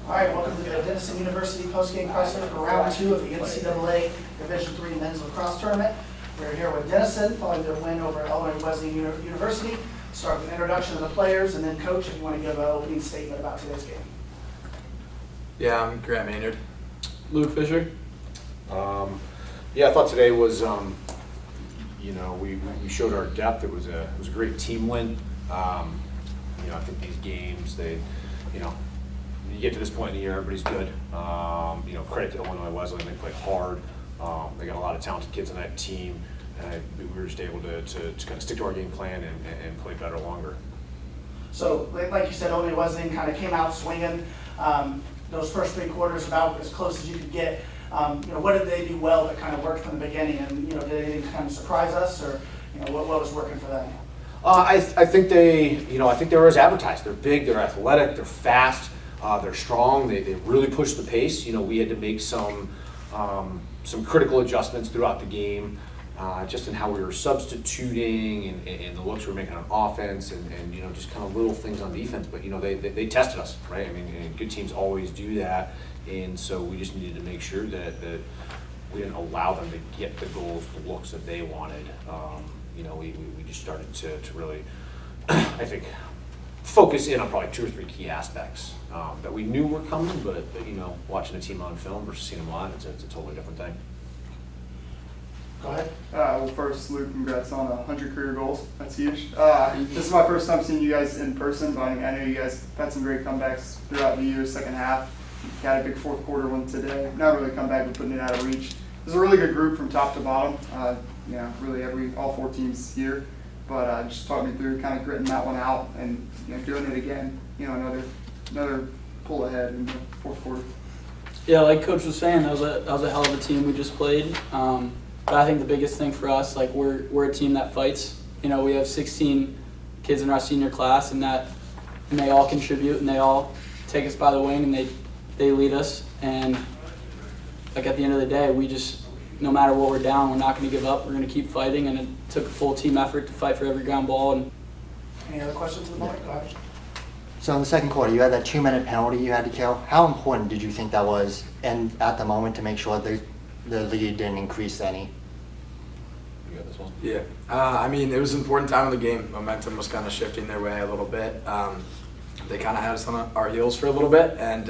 All right, welcome to the Denison University postgame presser for round 2 of the NCAA Division III Men's Lacrosse Tournament. We're here with Denison following their win over Illinois Wesleyan University. Start with an introduction of the players, and then Coach, if you want to give an opening statement about today's game. Yeah, I'm Grant Maynard. Luke Fisher. Yeah, I thought today was, we showed our depth. It was a great team win. I think these games, you get to this point in the year, everybody's good. Credit to Illinois Wesleyan, they played hard. They got a lot of talented kids on that team, and we were just able to kind of stick to our game plan and play better longer. So, like you said, Illinois Wesleyan kind of came out swinging. Those first 3 quarters about as close as you could get. What did they do well that kind of worked from the beginning, and did anything kind of surprise us, or what was working for them? I think they were as advertised. They're big, they're athletic, they're fast, they're strong. They really push the pace. We had to make some critical adjustments throughout the game, just in how we were substituting and the looks we were making on offense, and just kind of little things on defense. But they tested us, right? I mean, and good teams always do that, and so we just needed to make sure that we didn't allow them to get the goals, the looks that they wanted. We just started to really, I think, focus in on probably 2 or 3 key aspects that we knew were coming, but watching a team on film versus seeing them live, it's a totally different thing. Go ahead. Well, first, Luke, congrats on 100 career goals. That's huge. This is my first time seeing you guys in person, but I know you guys had some great comebacks throughout the year, second half. You had a big fourth quarter one today. Not really a comeback, but putting it out of reach. There's a really good group from top to bottom. Really all 4 teams here. But just talk me through kind of gritting that one out and doing it again. Another pull ahead in the fourth quarter. Yeah, like Coach was saying, that was a hell of a team we just played. But I think the biggest thing for us, we're a team that fights. We have 16 kids in our senior class, and they all contribute, and they all take us by the wing, and they lead us. And at the end of the day, we just, no matter what we're down, we're not going to give up. We're going to keep fighting, and it took a full team effort to fight for every ground ball. And Any other questions at the moment? Go ahead. So in the second quarter, you had that 2-minute penalty you had to kill. How important did you think that was, and at the moment, to make sure the lead didn't increase any? You got this one? Yeah. It was an important time of the game. Momentum was kind of shifting their way a little bit. They kind of had us on our heels for a little bit, and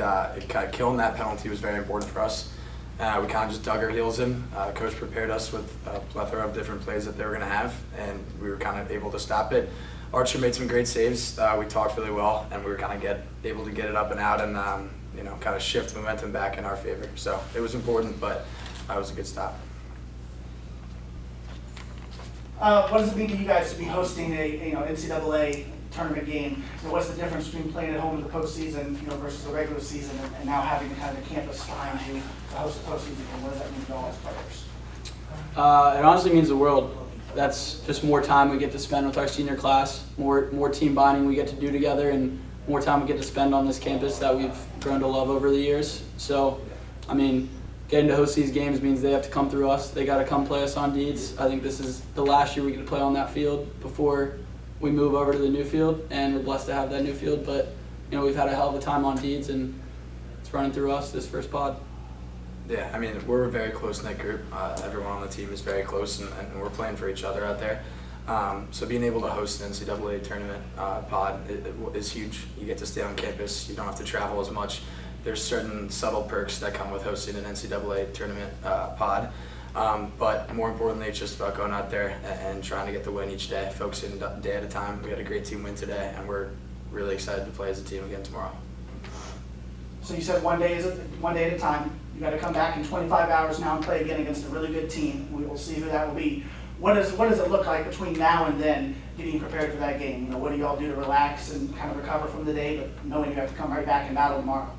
killing that penalty was very important for us. We kind of just dug our heels in. Coach prepared us with a plethora of different plays that they were going to have, and we were kind of able to stop it. Archer made some great saves. We talked really well, and we were kind of able to get it up and out and kind of shift momentum back in our favor. So it was important, but it was a good stop. What does it mean to you guys to be hosting a NCAA tournament game? What's the difference between playing at home in the postseason versus the regular season, and now having kind of the campus behind you to host the postseason game? What does that mean to all as players? it honestly means the world. That's just more time we get to spend with our senior class, more team bonding we get to do together, and more time we get to spend on this campus that we've grown to love over the years. So, getting to host these games means they have to come through us. They got to come play us on Deeds. I think this is the last year we get to play on that field before we move over to the new field, and we're blessed to have that new field. But we've had a hell of a time on Deeds, and it's running through us this first pod. Yeah, we're a very close-knit group. Everyone on the team is very close, and we're playing for each other out there. So being able to host an NCAA tournament pod is huge. You get to stay on campus. You don't have to travel as much. There's certain subtle perks that come with hosting an NCAA tournament pod. But more importantly, it's just about going out there and trying to get the win each day, focusing a day at a time. We had a great team win today, and we're really excited to play as a team again tomorrow. So you said one day at a time. You got to come back in 25 hours now and play again against a really good team. We will see who that will be. What does it look like between now and then, getting prepared for that game? What do you all do to relax and kind of recover from the day, but knowing you have to come right back and battle tomorrow?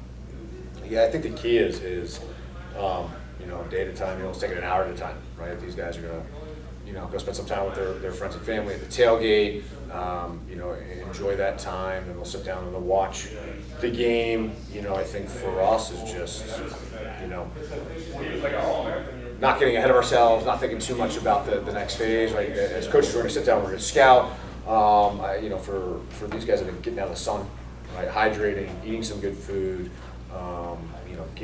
Yeah, I think the key is day at a time. Let's take it an hour at a time, right? These guys are gonna go spend some time with their friends and family at the tailgate. Enjoy that time, and they'll sit down and they'll watch the game. I think for us is just not getting ahead of ourselves, not thinking too much about the next phase, right? As coaches, we're going to sit down, we're going to scout. For these guys, I think getting out of the sun, right? Hydrating, eating some good food,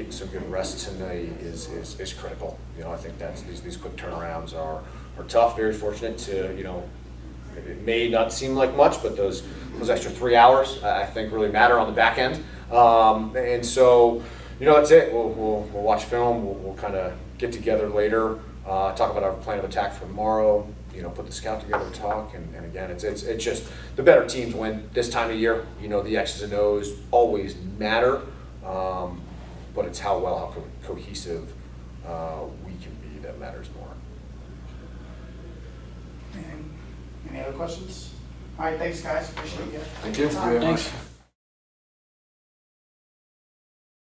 getting some good rest tonight is critical. You know, I think that's these quick turnarounds are tough. Very fortunate to, you know, it may not seem like much, but those extra 3 hours I think really matter on the back end. And so, you know, that's it. We'll watch film. We'll kind of get together later, talk about our plan of attack for tomorrow. You know, put the scout together, talk, and again, it's just the better teams win this time of year. You know, the X's and O's always matter, but it's how cohesive we can be that matters more. Any other questions? All right, thanks, guys. Appreciate you. Thank you. Time. Thanks.